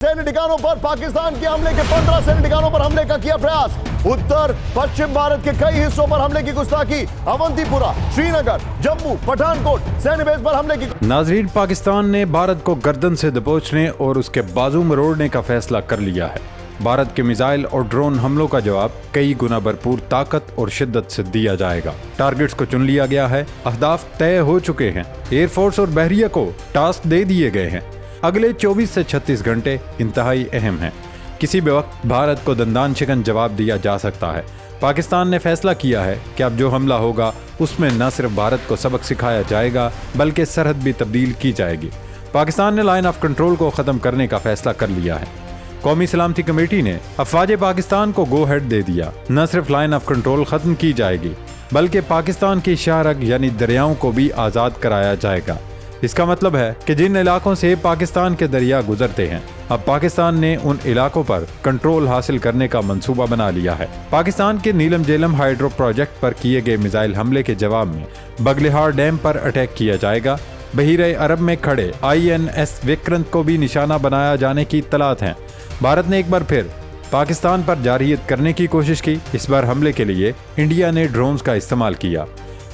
सैन्य ठिकानों पर पाकिस्तान के हमले के 15 सैन्य ठिकानों पर हमले का किया प्रयास। उत्तर पश्चिम भारत के कई हिस्सों पर हमले की गुस्ताखी। अवंतीपुरा, श्रीनगर, जम्मू, पठानकोट सैन्य बेस पर हमले की। नाजरीन, पाकिस्तान ने भारत को गर्दन से दबोचने और उसके बाजू मरोड़ने का फैसला कर लिया है। भारत के मिसाइल और ड्रोन हमलों का जवाब कई गुना भरपूर ताकत और शिद्दत से दिया जाएगा। टारगेट्स को चुन लिया गया है, अहदाफ तय हो चुके हैं, एयरफोर्स और बहरिया को टास्क दे दिए गए हैं। अगले 24 से 36 घंटे इंतहाई अहम हैं। किसी भी वक्त भारत को दंदान शिकन जवाब दिया जा सकता है। पाकिस्तान ने फैसला किया है कि अब जो हमला होगा उसमें न सिर्फ भारत को सबक सिखाया जाएगा बल्कि सरहद भी तब्दील की जाएगी। पाकिस्तान ने लाइन ऑफ कंट्रोल को ख़त्म करने का फैसला कर लिया है। कौमी सलामती कमेटी ने अफवाज पाकिस्तान को गो हेड दे दिया। न सिर्फ लाइन ऑफ कंट्रोल ख़त्म की जाएगी बल्कि पाकिस्तान की शाहरग यानी दरियाओं को भी आज़ाद कराया जाएगा। इसका मतलब है कि जिन इलाकों से पाकिस्तान के दरिया गुजरते हैं, अब पाकिस्तान ने उन इलाकों पर कंट्रोल हासिल करने का मंसूबा बना लिया है। पाकिस्तान के नीलम जेलम हाइड्रो प्रोजेक्ट पर किए गए मिसाइल हमले के जवाब में बगलिहार डैम पर अटैक किया जाएगा। बहीरे अरब में खड़े INS विक्रांत को भी निशाना बनाया जाने की इत्तलात हैं। भारत ने एक बार फिर पाकिस्तान पर जारहियत करने की कोशिश की। इस बार हमले के लिए इंडिया ने ड्रोन्स का इस्तेमाल किया।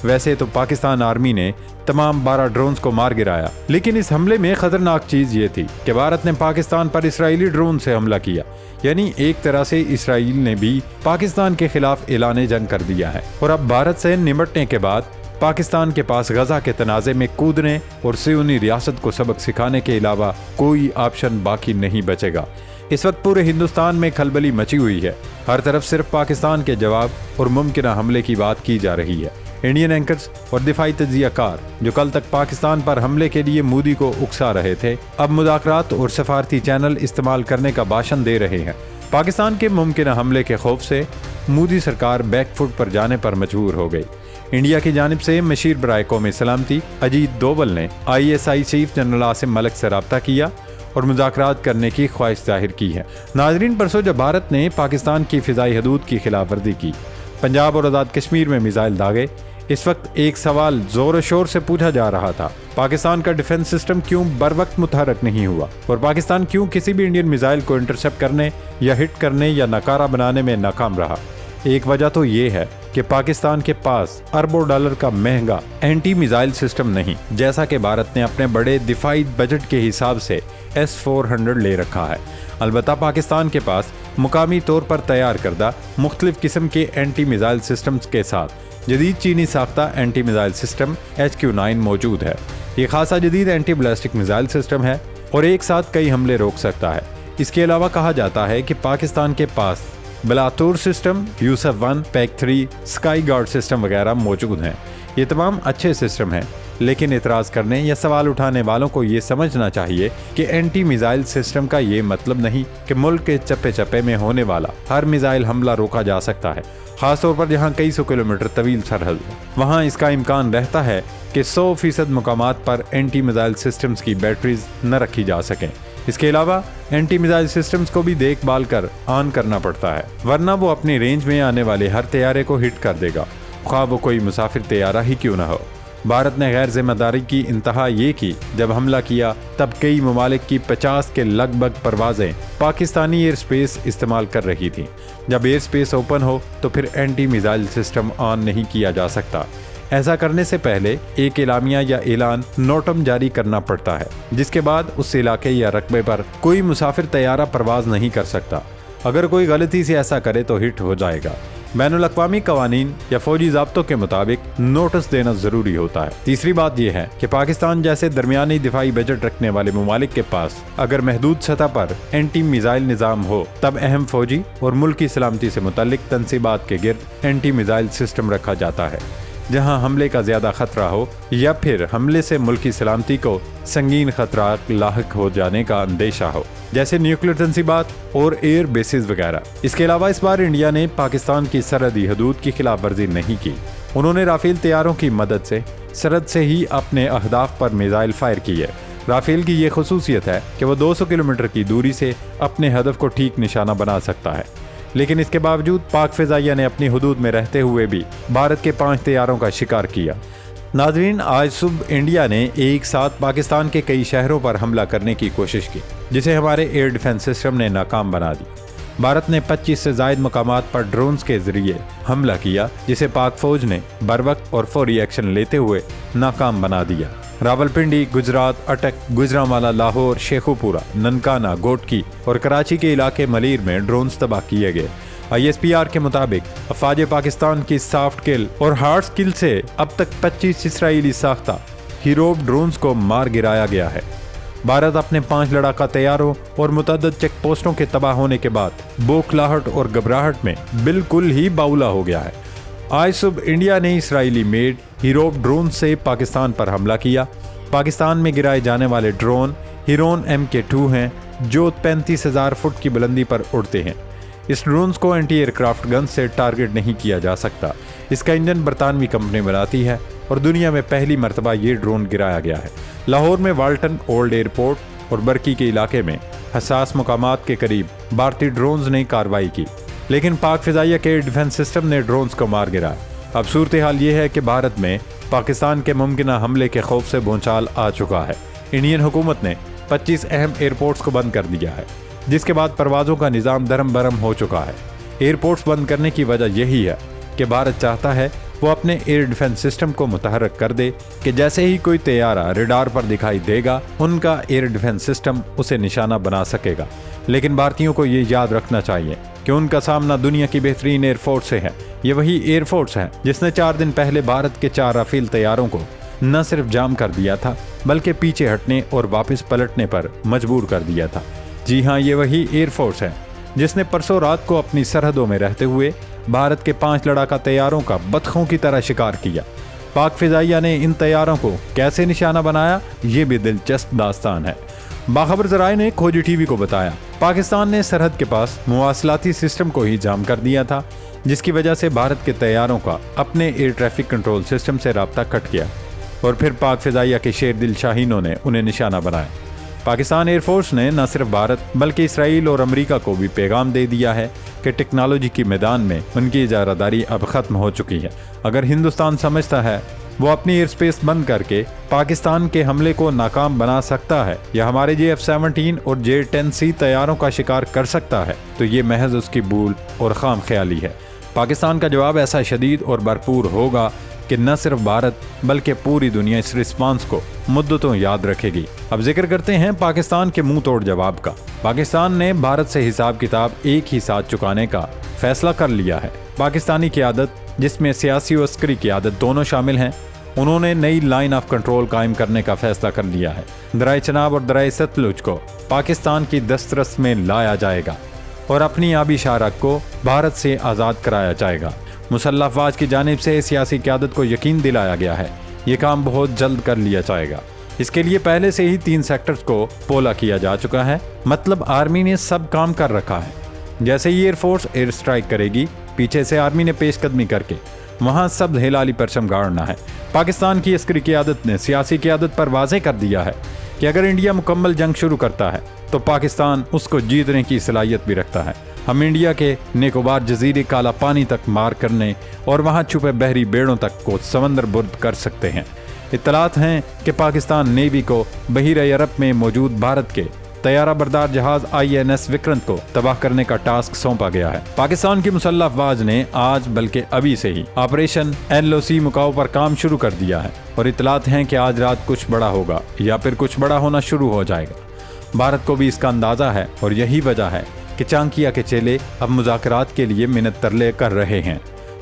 वैसे तो पाकिस्तान आर्मी ने तमाम 12 ड्रोन्स को मार गिराया, लेकिन इस हमले में खतरनाक चीज ये थी कि भारत ने पाकिस्तान पर इसराइली ड्रोन से हमला किया। यानी एक तरह से इसराइल ने भी पाकिस्तान के खिलाफ ऐलान जंग कर दिया है। और अब भारत से निपटने के बाद पाकिस्तान के पास गजा के तनाज़े में कूदने और सियोनी रियासत को सबक सिखाने के अलावा कोई ऑप्शन बाकी नहीं बचेगा। इस वक्त पूरे हिंदुस्तान में खलबली मची हुई है। हर तरफ सिर्फ पाकिस्तान के जवाब और मुमकिन हमले की बात की जा रही है। इंडियन एंकर्स और दिफाई तज्जियाकार जो कल तक पाकिस्तान पर हमले के लिए मोदी को उकसा रहे थे, अब मुज़ाकरात और सफारती चैनल इस्तेमाल करने का भाषण दे रहे हैं। पाकिस्तान के मुमकिन हमले के खौफ से मोदी सरकार बैकफुट पर जाने पर मजबूर हो गई। इंडिया की जानिब से मशीर बराए कौमी सलामती अजीत डोवल ने ISI chief general Asim Malik से रब्ता किया और मुज़ाकरात करने की ख्वाहिश जाहिर की है। नाजरीन, परसों जब भारत ने पाकिस्तान की फ़िज़ाई हदूद की खिलाफ वर्जी की, पंजाब और आज़ाद कश्मीर में मिसाइल दागे, इस वक्त एक सवाल जोर शोर से पूछा जा रहा था, पाकिस्तान का डिफेंस सिस्टम क्यों बर वक्त मुतहरक नहीं हुआ और पाकिस्तान क्यों किसी भी इंडियन मिसाइल को इंटरसेप्ट करने या हिट करने या नकारा बनाने में नाकाम रहा। एक वजह तो ये है कि पाकिस्तान के पास अरबों डॉलर का महंगा एंटी मिसाइल सिस्टम नहीं, जैसा कि भारत ने अपने बड़े दिफाई बजट के हिसाब से S-400 ले रखा है। अलबत्ता पाकिस्तान के पास मुकामी तौर पर तैयार करदा मुख्तलिफ किस्म के एंटी मिसाइल सिस्टम्स के साथ जदीद चीनी साख्ता एंटी मिसाइल सिस्टम HQ-9 मौजूद है। ये खासा जदीद एंटी बैलिस्टिक मिसाइल सिस्टम है और एक साथ कई हमले रोक सकता है। इसके अलावा कहा जाता है कि पाकिस्तान के पास बलातूर सिस्टम, यूसफ-1, PAC-3, स्काई गार्ड सिस्टम वगैरह मौजूद हैं। ये तमाम अच्छे सिस्टम हैं, लेकिन एतराज़ करने या सवाल उठाने वालों को ये समझना चाहिए कि एंटी मिसाइल सिस्टम का ये मतलब नहीं कि मुल्क के चप्पे चप्पे में होने वाला हर मिसाइल हमला रोका जा सकता है। ख़ासतौर पर जहाँ कई सौ किलोमीटर तवील सरहद है, वहाँ इसका इम्कान रहता है कि 100% मुकामात पर एंटी मिसाइल सिस्टम्स की बैटरीज न रखी जा सकें। इसके अलावा एंटी मिसाइल सिस्टम्स को भी देखभाल कर ऑन करना पड़ता है, वरना वो अपनी रेंज में आने वाले हर तैयारे को हिट कर देगा, ख्वाह वो कोई मुसाफिर तैयारा ही क्यों न हो। भारत ने गैर जिम्मेदारी की इंतहा ये की जब हमला किया तब कई ममालिक की 50 के लगभग परवाज़ें पाकिस्तानी एयर स्पेस इस्तेमाल कर रही थी। जब एयर स्पेस ओपन हो तो फिर एंटी मिसाइल सिस्टम ऑन नहीं किया जा सकता। ऐसा करने से पहले एक एलामिया या ऐलान नोटम जारी करना पड़ता है, जिसके बाद उस इलाके या रकबे पर कोई मुसाफिर तैयारा परवाज़ नहीं कर सकता। अगर कोई गलती से ऐसा करे तो हिट हो जाएगा। बैनुल अक़वामी कवानीन या फौजी ज़ाब्तों के मुताबिक नोटिस देना ज़रूरी होता है। तीसरी बात यह है कि पाकिस्तान जैसे दरमियानी दिफाई बजट रखने वाले ममालिक के पास अगर महदूद सतह पर एंटी मिसाइल निज़ाम हो, तब अहम फौजी और मुल्की सलामती से मुतल्लिक तनसीबात के गिर्द एंटी मिसाइल सिस्टम रखा जाता है। जहां हमले का ज़्यादा ख़तरा हो या फिर हमले से मुल्की सलामती को संगीन खतरा लाहिक हो जाने का अंदेशा हो, जैसे न्यूक्लियर तनसीबात और एयर बेसिस वगैरह। इसके अलावा इस बार इंडिया ने पाकिस्तान की सरहदी हदूद की खिलाफ वर्जी नहीं की। उन्होंने राफेल तैयारों की मदद से सरहद से ही अपने अहदाफ पर मिसाइल फायर किए। राफेल की ये खसूसियत है कि वह 200 किलोमीटर की दूरी से अपने हदफ को ठीक निशाना बना सकता है, लेकिन इसके बावजूद पाक फ़िज़ाइया ने अपनी हदूद में रहते हुए भी भारत के 5 तैयारों का शिकार किया। नाज़रीन, आज सुबह इंडिया ने एक साथ पाकिस्तान के कई शहरों पर हमला करने की कोशिश की, जिसे हमारे एयर डिफेंस सिस्टम ने नाकाम बना दी। भारत ने 25 से ज़ायद मकामात पर ड्रोन्स के जरिए हमला किया, जिसे पाक फौज ने बरवक्त और फौरी एक्शन लेते हुए नाकाम बना दिया। रावलपिंडी, गुजरात, अटक, गुजरांवाला, लाहौर, शेखुपुरा, ननकाना, गोटकी और कराची के इलाके मलीर में ड्रोन्स तबाह किए गए। ISPR के मुताबिक अफवाज पाकिस्तान की सॉफ्ट किल और हार्ड स्किल से अब तक 25 इसराइली साख्ता हीरोब ड्रोन्स को मार गिराया गया है। भारत अपने 5 लड़ाका तैयारों और मुतअद्दिद चेक पोस्टों के तबाह होने के बाद बौखलाहट और घबराहट में बिल्कुल ही बाउला हो गया है। आज सुबह इंडिया ने इसराइली मेड हीरोब ड्रोन से पाकिस्तान पर हमला किया। पाकिस्तान में गिराए जाने वाले ड्रोन हिरोन MK2 हैं, जो 35,000 फुट की बुलंदी पर उड़ते हैं। इस ड्रोन्स को एंटी एयरक्राफ्ट गन से टारगेट नहीं किया जा सकता। इसका इंजन बरतानवी कंपनी बनाती है और दुनिया में पहली मरतबा ये ड्रोन गिराया गया है। लाहौर में वाल्टन ओल्ड एयरपोर्ट और बरकी के इलाके में हसास मुकामात के करीब भारतीय ड्रोन्स ने कार्रवाई की, लेकिन पाक फिजाइया के डिफेंस सिस्टम ने ड्रोन्स को मार गिराया। अब सूरत हाल ये है कि भारत में पाकिस्तान के मुमकिना हमले के खौफ से भूचाल आ चुका है। इंडियन हुकूमत ने 25 अहम एयरपोर्ट्स को बंद कर दिया है, जिसके बाद परवाज़ों का निज़ाम दरम बरम हो चुका है। एयरपोर्ट्स बंद करने की वजह यही है कि भारत चाहता है वो अपने एयर डिफेंस सिस्टम को मुतहर्रिक कर दे कि जैसे ही कोई तैयारा रडार पर दिखाई देगा, उनका एयर डिफेंस सिस्टम उसे निशाना बना सकेगा। लेकिन भारतीयों को ये याद रखना चाहिए कि उनका सामना दुनिया की बेहतरीन एयरफोर्स से है। ये वही एयरफोर्स है जिसने 4 दिन पहले भारत के 4 राफेल तैयारों को न सिर्फ जाम कर दिया था, बल्कि पीछे हटने और वापस पलटने पर मजबूर कर दिया था। जी हाँ, ये वही एयरफोर्स है जिसने परसों रात को अपनी सरहदों में रहते हुए भारत के 5 लड़ाका तैयारों का बतखों की तरह शिकार किया। पाक फिजाइया ने इन तैयारों को कैसे निशाना बनाया, ये भी दिलचस्प दास्तान है। बाखबर ज़राए ने खोजी टीवी को बताया, पाकिस्तान ने सरहद के पास मुवासलाती सिस्टम को ही जाम कर दिया था, जिसकी वजह से भारत के तैयारों का अपने एयर ट्रैफिक कंट्रोल सिस्टम से राब्ता कट गया और फिर पाक फिजाइया के शेर दिल शाहीनों ने उन्हें निशाना बनाया। पाकिस्तान एयरफोर्स ने न सिर्फ भारत बल्कि इसराइल और अमेरिका को भी पैगाम दे दिया है कि टेक्नोलॉजी के मैदान में उनकी इजारादारी अब ख़त्म हो चुकी है। अगर हिंदुस्तान समझता है वो अपनी एयर स्पेस बंद करके पाकिस्तान के हमले को नाकाम बना सकता है या हमारे J-F-17 और J-10C तैयारों का शिकार कर सकता है, तो ये महज उसकी भूल और खाम ख्याली है। पाकिस्तान का जवाब ऐसा शदीद और भरपूर होगा कि न सिर्फ भारत बल्कि पूरी दुनिया इस रिस्पांस को मुद्दतों याद रखेगी। अब जिक्र करते हैं पाकिस्तान के मुंह तोड़ जवाब का। पाकिस्तान ने भारत से हिसाब किताब एक ही साथ चुकाने का फैसला कर लिया है। पाकिस्तानी क़यादत, जिसमें सियासी और अस्करी क़यादत दोनों शामिल हैं, उन्होंने नई लाइन ऑफ कंट्रोल कायम करने का फैसला कर लिया है। दरिया चनाब और दरिया सतलुज को पाकिस्तान की दस्तरस में लाया जाएगा और अपनी आबी शाहराह को भारत से आज़ाद कराया जाएगा। मुसल्लह अफवाज की जानिब से सियासी क़यादत को यकीन दिलाया गया है ये काम बहुत जल्द कर लिया जाएगा। इसके लिए पहले से ही 3 सेक्टर्स को पोला किया जा चुका है, मतलब आर्मी ने सब काम कर रखा है। जैसे ही एयरफोर्स एयर स्ट्राइक करेगी, पीछे से आर्मी ने पेशकदमी करके वहाँ सब हिलाली परचम गाड़ना है। पाकिस्तान की अस्करी क़यादत ने सियासी क़यादत पर वाज़ेह कर दिया है कि अगर इंडिया मुकम्मल जंग शुरू करता है तो पाकिस्तान उसको जीतने की सलाहियत भी रखता है। हम इंडिया के निकोबार जजीरे काला पानी तक मार करने और वहाँ छुपे बहरी बेड़ों तक को समंदर बुर्द कर सकते हैं। इत्तलात हैं कि पाकिस्तान नेवी को बहीर अरब में मौजूद भारत के तैयारा बरदार जहाज INS विक्रांत को तबाह करने का टास्क सौंपा गया है। पाकिस्तान की मुसल्लह अफवाज ने आज बल्कि अभी से ही ऑपरेशन LOC मुकाओ पर काम शुरू कर दिया है और इत्तलात हैं कि आज रात कुछ बड़ा होगा या फिर कुछ बड़ा होना शुरू हो जाएगा। भारत को भी इसका अंदाज़ा है और यही वजह है कि चांकिया के चेले अब मुज़ाकरात के लिए मिन्नत तरले कर रहे हैं।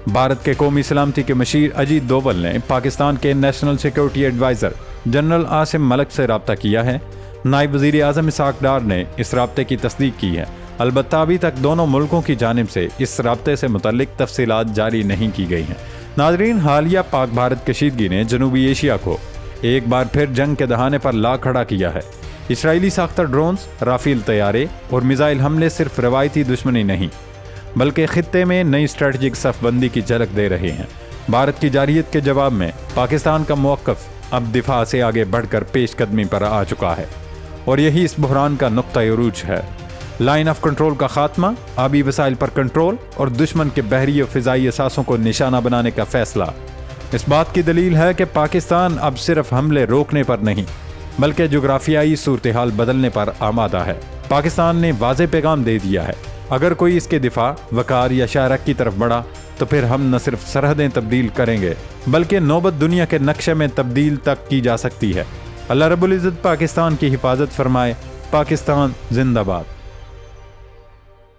भारत के कौमी सलामती के मशीर अजीत डोवल ने पाकिस्तान के national security adviser general Asim Malik से रब्ता किया है। नायब वज़ीर आज़म इसहाक़ डार ने इस रब्ते की तस्दीक की है। अलबत्ता अभी तक दोनों मुल्कों की जानिब से इस रब्ते से मुतल्लिक तफसीलात जारी नहीं की गई हैं। नाज़रीन, हालिया पाक भारत कशीदगी ने जनूबी एशिया को एक बार फिर जंग के दहाने पर ला खड़ा किया है। इसराइली साख्ता ड्रोन्स, राफेल तैयारे और मिसाइल हमले सिर्फ रवायती दुश्मनी नहीं बल्कि खित्ते में नई स्ट्रेटजिक सफबंदी की झलक दे रहे हैं। भारत की जारियत के जवाब में पाकिस्तान का मौक़िफ़ अब दिफा से आगे बढ़कर पेशकदमी पर आ चुका है और यही इस बहरान का नुक्ता उरूज है। लाइन ऑफ कंट्रोल का खात्मा, आबी वसाइल पर कंट्रोल और दुश्मन के बहरी और फ़िज़ाई असासों को निशाना बनाने का फैसला। اس بات کی دلیل ہے کہ پاکستان اب صرف حملے روکنے پر نہیں بلکہ جغرافیائی صورتحال بدلنے پر آمادہ ہے۔ پاکستان نے واضح پیغام دے دیا ہے، اگر کوئی اس کے دفاع، وقار یا شارک کی طرف بڑھا تو پھر ہم نہ صرف سرحدیں تبدیل کریں گے بلکہ نوبت دنیا کے نقشے میں تبدیل تک کی جا سکتی ہے۔ اللہ رب العزت پاکستان کی حفاظت فرمائے۔ پاکستان زندہ باد۔